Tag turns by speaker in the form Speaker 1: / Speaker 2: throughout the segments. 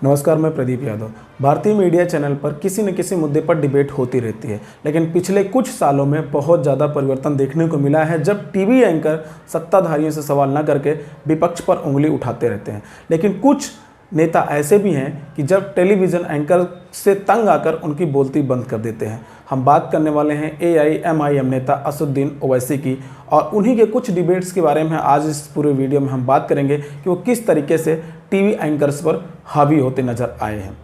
Speaker 1: नमस्कार, मैं प्रदीप यादव। भारतीय मीडिया चैनल पर किसी न किसी मुद्दे पर डिबेट होती रहती है, लेकिन पिछले कुछ सालों में बहुत ज़्यादा परिवर्तन देखने को मिला है जब टीवी एंकर सत्ताधारियों से सवाल न करके विपक्ष पर उंगली उठाते रहते हैं। लेकिन कुछ नेता ऐसे भी हैं कि जब टेलीविज़न एंकर से तंग आकर उनकी बोलती बंद कर देते हैं। हम बात करने वाले हैं AIMIM नेता असदुद्दीन ओवैसी की, और उन्हीं के कुछ डिबेट्स के बारे में आज इस पूरे वीडियो में हम बात करेंगे कि वो किस तरीके से टीवी एंकर्स पर हावी होते नजर आए हैं।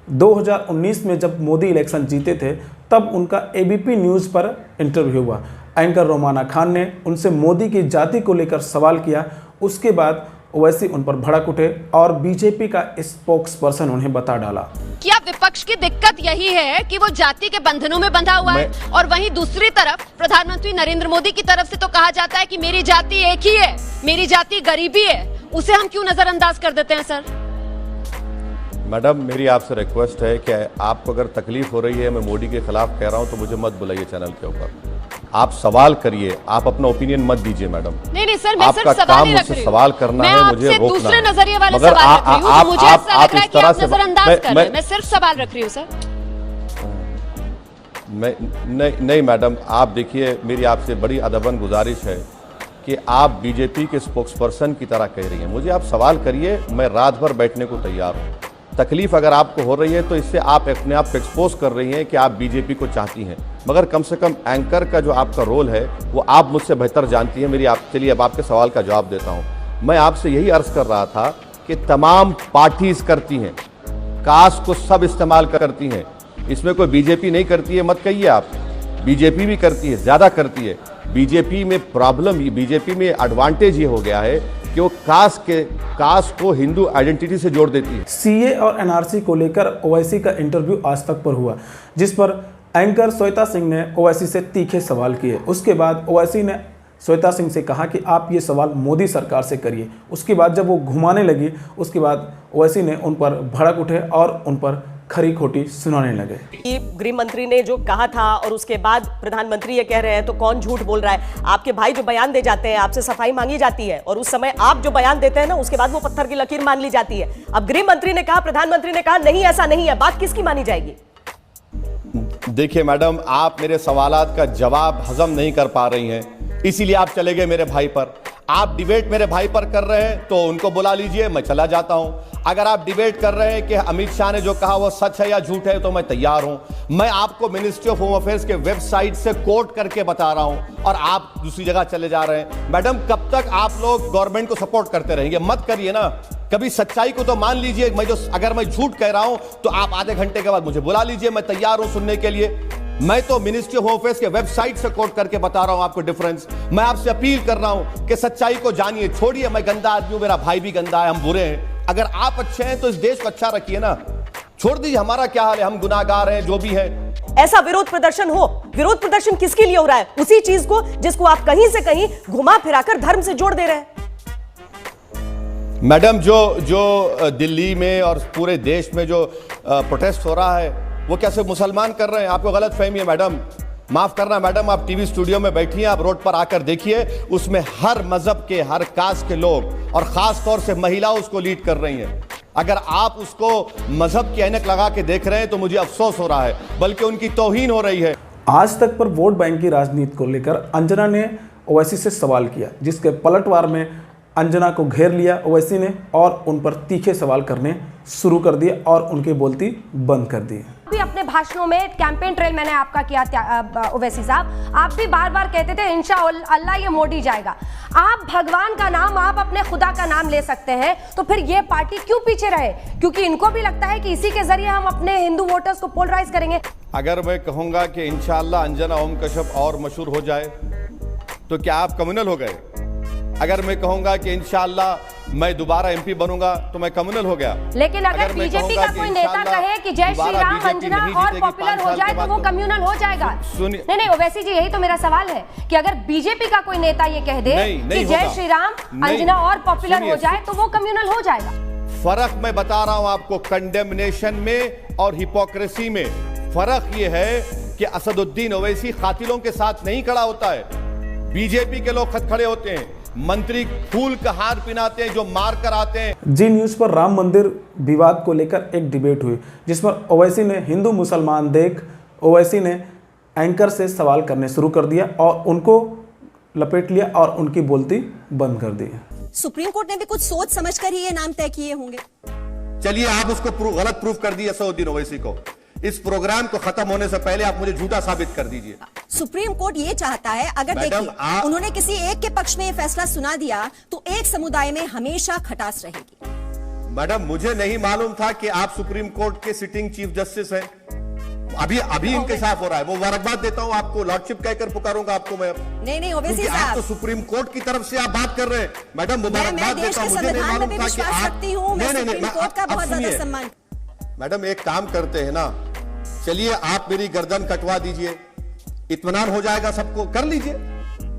Speaker 1: 2019 में जब मोदी इलेक्शन जीते थे तब उनका ABP न्यूज़ पर इंटरव्यू हुआ। एंकर रोमाना खान ने उनसे मोदी की जाति को लेकर सवाल किया। उसके बाद ओवैसी उन पर भड़क उठे और बीजेपी का स्पोक्स पर्सन उन्हें बता डाला।
Speaker 2: क्या विपक्ष की दिक्कत यही है कि वो जाति के बंधनों में बंधा हुआ है, और वहीं दूसरी तरफ प्रधानमंत्री नरेंद्र मोदी की तरफ से तो कहा जाता है कि मेरी जाति एक ही है, मेरी जाति गरीबी है, उसे हम क्यों नजरअंदाज कर देते हैं? सर
Speaker 3: मैडम, मेरी आपसे रिक्वेस्ट है कि आपको अगर तकलीफ हो रही है मैं मोदी के खिलाफ कह रहा हूं तो मुझे मत बुलाइए चैनल के ऊपर। आप सवाल करिए, आप अपना ओपिनियन मत दीजिए मैडम।
Speaker 2: नहीं सर, मैं
Speaker 3: आपका
Speaker 2: सिर्फ
Speaker 3: काम मुझसे सवाल करना है, मुझे रोकना
Speaker 2: दूसरे
Speaker 3: है।
Speaker 2: नजरिए वाला
Speaker 3: मगर
Speaker 2: सवाल रख रही हूं, तो मुझे ऐसा लग रहा है कि आप नजरअंदाज कर रहे हैं। मैं सिर्फ सवाल रख रही हूं सर।
Speaker 3: नहीं मैडम, आप देखिए, मेरी आपसे बड़ी अदबन गुजारिश है कि आप बीजेपी के स्पोक्सपर्सन की तरह कह रही हैं। मुझे आप सवाल करिए, मैं रात भर बैठने को तैयार हूँ। तकलीफ अगर आपको हो रही है तो इससे आप अपने आप को एक्सपोज कर रही हैं कि आप बीजेपी को चाहती हैं, मगर कम से कम एंकर का जो आपका रोल है वो आप मुझसे बेहतर जानती हैं। मेरी आप चलिए अब आपके सवाल का जवाब देता हूं। मैं आपसे यही अर्ज कर रहा था कि तमाम पार्टीज करती हैं, कास्ट को सब इस्तेमाल करती हैं, इसमें कोई बीजेपी नहीं करती है मत कहिए आप। बीजेपी भी करती है, ज़्यादा करती है। बीजेपी में प्रॉब्लम, बीजेपी में एडवांटेज ये हो गया है कि वो कास्ट को हिंदू आइडेंटिटी से जोड़ देती है।
Speaker 1: CA और NRC को लेकर ओवैसी का इंटरव्यू आज तक पर हुआ, जिस पर एंकर श्वेता सिंह ने ओवैसी से तीखे सवाल किए। उसके बाद ओवैसी ने श्वेता सिंह से कहा कि आप ये सवाल मोदी सरकार से करिए। उसके बाद जब वो घुमाने लगी, उसके बाद ओवैसी ने उन पर भड़क उठे और उन पर खरी खोटी सुनाने लगे।
Speaker 4: गृह मंत्री ने जो कहा था और उसके बाद प्रधानमंत्री ये कह रहे हैं, तो कौन झूठ बोल रहा है? आपके भाई जो बयान दे जाते हैं, आपसे सफाई मांगी जाती है, और उस समय आप जो बयान देते हैं ना, उसके बाद वो पत्थर की लकीर मान ली जाती है। अब गृह मंत्री ने कहा, प्रधानमंत्री ने कहा, नहीं ऐसा नहीं है, बात किसकी मानी जाएगी?
Speaker 3: देखिए मैडम, आप मेरे सवालात का जवाब हजम नहीं कर पा रही हैं, इसीलिए आप चले गए मेरे भाई पर। आप डिबेट मेरे भाई पर कर रहे हैं तो उनको बुला लीजिए, मैं चला जाता हूं। अगर आप डिबेट कर रहे हैं कि अमित शाह ने जो कहा वो सच है या झूठ है, तो मैं तैयार हूं। मैं आपको मिनिस्ट्री ऑफ होम अफेयर्स के वेबसाइट से कोट करके बता रहा हूं, और आप दूसरी जगह चले जा रहे हैं। मैडम, कब तक आप लोग गवर्नमेंट को सपोर्ट करते रहेंगे? मत करिए ना, कभी सच्चाई को तो मान लीजिए। अगर मैं झूठ कह रहा हूं तो आप आधे घंटे के बाद मुझे बुला लीजिए, मैं तैयार हूं सुनने के लिए। मैं तो मिनिस्ट्री ऑफ होम अफेयर्स के वेबसाइट से कोट करके बता रहा हूं आपको डिफरेंस। मैं आपसे अपील कर रहा हूं कि सच्चाई को जानिए, छोड़िए मैं गंदा आदमी हूं, मेरा भाई भी गंदा है, हम बुरे हैं। अगर आप अच्छे हैं तो इस देश को अच्छा रखिए ना, छोड़ दीजिए हमारा क्या हाल है, हम गुनाहगार हैं जो भी है।
Speaker 4: ऐसा विरोध प्रदर्शन हो, विरोध प्रदर्शन किसके लिए हो रहा है? उसी चीज को जिसको आप कहीं से कहीं घुमा फिराकर धर्म से जोड़ दे रहे हैं।
Speaker 3: मैडम, जो दिल्ली में और पूरे देश में जो प्रोटेस्ट हो रहा है वो कैसे मुसलमान कर रहे हैं? आपको गलत फहमी है मैडम, माफ करना मैडम। आप टीवी स्टूडियो में बैठिए, आप रोड पर आकर देखिए, उसमें हर मजहब के, हर कास्ट के लोग और खास तौर से महिलाएं उसको लीड कर रही हैं। अगर आप उसको मजहब की ऐनक लगा के देख रहे हैं तो मुझे अफसोस हो रहा है, बल्कि उनकी तौहीन हो रही है।
Speaker 1: आज तक पर वोट बैंक की राजनीति को लेकर अंजना ने ओवैसी से सवाल किया, जिसके पलटवार में अंजना को घेर लिया ओवैसी ने और उन पर तीखे सवाल करने शुरू कर दिए और उनकी बोलती बंद कर दी।
Speaker 5: भी अपने भाषणों में कैंपेन ट्रेल मैंने आपका किया ओवैसी साहब, आप भी बार बार कहते थे इंशाअल्लाह ये मोदी जाएगा। आप भगवान का नाम, आप अपने खुदा का नाम ले सकते हैं, तो फिर ये पार्टी क्यों पीछे रहे? क्योंकि इनको भी लगता है कि इसी के जरिए हम अपने हिंदू वोटर्स को पोलराइज करेंगे।
Speaker 3: अगर मैं कहूंगा कि इंशाअल्लाह अंजना ओम कश्यप और मशहूर हो जाए तो क्या आप कम्युनल हो गए? अगर मैं कहूंगा कि इंशाअल्लाह मैं दोबारा MP बनूंगा तो मैं कम्युनल हो गया।
Speaker 5: लेकिन अगर बीजेपी का कोई नेता कहे कि जय श्री राम अंजना और पॉपुलर हो जाए तो वो कम्युनल हो जाएगा। नहीं ओवैसी जी, यही तो मेरा सवाल है कि अगर बीजेपी का कोई नेता ये कह दे कि जय श्री राम अंजना और पॉपुलर हो जाए तो वो कम्युनल हो जाएगा।
Speaker 3: फर्क मैं बता रहा हूं आपको, कंडेमनेशन में और हिपोक्रेसी में फर्क ये है कि असदुद्दीन ओवैसी कातिलों के साथ नहीं खड़ा होता है, बीजेपी के लोग खड़े होते हैं। मंत्री फूल का हार पहनाते हैं, जो मार कर आते हैं।
Speaker 1: जी न्यूज़ पर राम मंदिर विवाद को लेकर एक डिबेट हुई, जिस पर ओवैसी ने हिंदू मुसलमान देख ओवैसी ने एंकर से सवाल करने शुरू कर दिया और उनको लपेट लिया और उनकी बोलती बंद कर दी।
Speaker 6: सुप्रीम कोर्ट ने भी कुछ सोच समझ कर ही ये नाम तय किए होंगे।
Speaker 3: चलिए आप उसको गलत प्रूफ कर दिए असदुद्दीन ओवैसी को। इस प्रोग्राम को खत्म होने से पहले आप मुझे झूठा साबित कर दीजिए।
Speaker 6: सुप्रीम कोर्ट ये चाहता है, अगर
Speaker 3: मैडम,
Speaker 6: देखिए उन्होंने किसी एक के पक्ष में ये फैसला सुना दिया तो एक समुदाय में हमेशा खटास रहेगी।
Speaker 3: मैडम, मुझे नहीं मालूम था कि आप सुप्रीम कोर्ट के सिटिंग चीफ जस्टिस हैं। अभी इंकशाफ हो रहा है। वो मुबारकबाद देता हूं आपको, लॉर्डशिप कहकर पुकारूंगा आपको मैं।
Speaker 6: नहीं ओवैसी
Speaker 3: क्योंकि आप
Speaker 6: साहब,
Speaker 3: तो सुप्रीम कोर्ट की तरफ से आप बात कर रहे हैं। मैडम,
Speaker 6: मैं
Speaker 3: मुबारकबाद
Speaker 6: देश
Speaker 3: देता
Speaker 6: के
Speaker 3: हूं। मुझे नहीं
Speaker 6: संविधान में
Speaker 3: मालूम
Speaker 6: भी
Speaker 3: था कि
Speaker 6: विश्वास
Speaker 3: आप
Speaker 6: रखती हूँ। मैं सुप्रीम कोर्ट का बहुत ज्यादा सम्मान।
Speaker 3: मैडम, एक काम करते हैं ना, चलिए आप मेरी गर्दन कटवा दीजिए, इत्मीनान हो जाएगा सबको। कर लीजिए,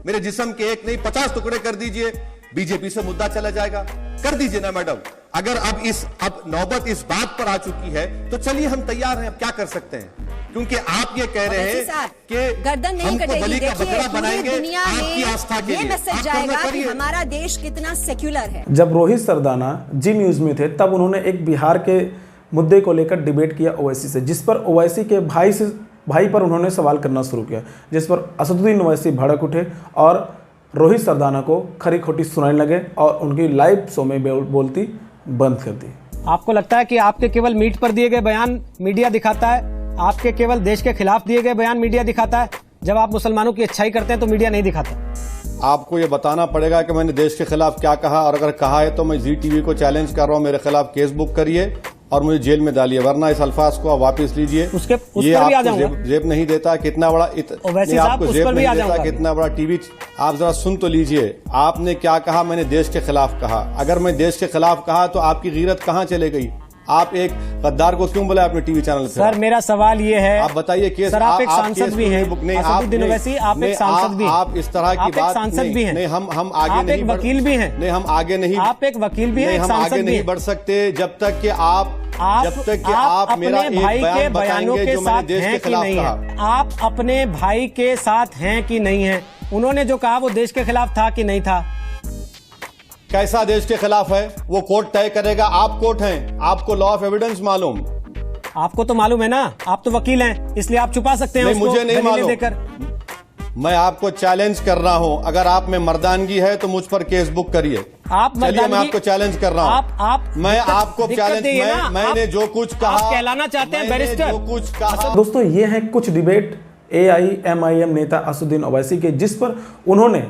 Speaker 3: मेरे जिस्म के एक नहीं 50 टुकड़े कर दीजिए, बीजेपी से मुद्दा चला जाएगा। कर दीजिए ना मैडम। अगर अब नौबत इस बात पर आ चुकी है तो चलिए हम तैयार हैं। अब क्या कर सकते हैं, क्योंकि आप ये कह रहे हैं कि
Speaker 6: गर्दन नहीं
Speaker 3: हमको
Speaker 6: कटेगी।
Speaker 3: बलि का
Speaker 6: देखिए,
Speaker 3: बकरा
Speaker 6: पूरी
Speaker 3: बनाएंगे
Speaker 6: दुनिया
Speaker 3: आपकी आस्था के
Speaker 6: में ये
Speaker 3: लिए।
Speaker 6: मैसेज
Speaker 3: आप
Speaker 6: जाएगा कि
Speaker 3: करिए।
Speaker 6: हमारा देश कितना सेक्युलर है।
Speaker 1: जब रोहित सरदाना जी न्यूज़ में थे तब उन्होंने एक बिहार के मुद्दे को लेकर डिबेट किया ओवैसी से, जिस पर ओवैसी के भाई पर उन्होंने सवाल करना शुरू किया, जिस पर असदुद्दीन ओवैसी भड़क उठे और रोहित सरदाना को खरी खोटी सुनाने लगे और उनकी लाइव शो में बोलती बंद कर दी।
Speaker 7: आपको लगता है कि आपके केवल मीट पर दिए गए बयान मीडिया दिखाता है, आपके केवल देश के खिलाफ दिए गए बयान मीडिया दिखाता है? जब आप मुसलमानों की अच्छाई करते हैं तो मीडिया नहीं दिखाता।
Speaker 3: आपको ये बताना पड़ेगा कि मैंने देश के खिलाफ क्या कहा, और अगर कहा है तो मैं जी टीवी को चैलेंज कर रहा हूँ, मेरे खिलाफ केस बुक करिए और मुझे जेल में डालिए, वरना इस अल्फाज को आप वापस लीजिए।
Speaker 7: उस पर भी आ जाऊंगा।
Speaker 3: जेब नहीं देता कितना बड़ा
Speaker 7: वैसे
Speaker 3: आपको जेब नहीं देता कितना बड़ा टीवी। आप जरा सुन तो लीजिए, आपने क्या कहा। मैंने देश के खिलाफ कहा। अगर मैं देश के खिलाफ कहा तो आपकी गीरत कहाँ चले गई? आप एक गद्दार को क्यों बुलाया अपने टीवी चैनल पे?
Speaker 7: सर, मेरा सवाल ये है,
Speaker 3: आप बताइए केस।
Speaker 7: सर, आप एक सांसद भी हैं। असदुद्दीन ओवैसी, आप एक सांसद भी हैं।
Speaker 3: आप इस तरह की बात
Speaker 7: सांसद भी हैं।
Speaker 3: नहीं, हम आगे
Speaker 7: आप
Speaker 3: नहीं
Speaker 7: एक वकील भी हैं।
Speaker 3: नहीं, हम आगे नहीं,
Speaker 7: आप एक वकील भी हैं,
Speaker 3: हम आगे नहीं बढ़ सकते जब तक कि आप मेरा एक
Speaker 7: भाई के
Speaker 3: बयान
Speaker 7: बयानों
Speaker 3: बताएंगे
Speaker 7: के
Speaker 3: जो मैंने
Speaker 7: साथ
Speaker 3: देश
Speaker 7: हैं
Speaker 3: के
Speaker 7: कि
Speaker 3: खिलाफ
Speaker 7: नहीं
Speaker 3: कहा।
Speaker 7: है? आप अपने भाई के साथ हैं कि नहीं है? उन्होंने जो कहा वो देश के खिलाफ था कि नहीं था?
Speaker 3: कैसा देश के खिलाफ है वो कोर्ट तय करेगा। आप कोर्ट हैं, आपको लॉ ऑफ एविडेंस मालूम।
Speaker 7: आपको तो मालूम है ना, आप तो वकील हैं, इसलिए आप छुपा सकते हैं।
Speaker 3: नहीं, मुझे नहीं मालूम।
Speaker 7: देकर
Speaker 3: मैं आपको चैलेंज कर रहा हूं, अगर आप में मर्दानगी है तो मुझ पर केस बुक करिए। चलिए, मैं आपको चैलेंज कर रहा हूं। मैं आपको चैलेंज, मैंने जो कुछ कहा,
Speaker 7: आप कहलाना चाहते हैं बैरिस्टर।
Speaker 3: जो कुछ कहा।
Speaker 1: दोस्तों, ये हैं कुछ डिबेट AIMIM नेता असदुद्दीन ओवैसी के, जिस पर उन्होंने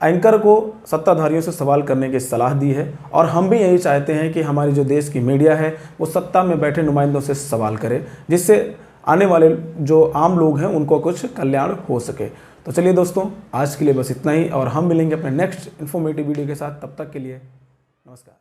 Speaker 1: एंकर को सत्ताधारियों से सवाल करने की सलाह दी है। और हम भी यही चाहते हैं कि हमारी जो देश की मीडिया है वो सत्ता में बैठे नुमाइंदों से सवाल करे, जिससे आने वाले जो आम लोग हैं उनको कुछ कल्याण हो सके। तो चलिए दोस्तों, आज के लिए बस इतना ही और हम मिलेंगे अपने नेक्स्ट इन्फॉर्मेटिव वीडियो के साथ। तब तक के लिए नमस्कार।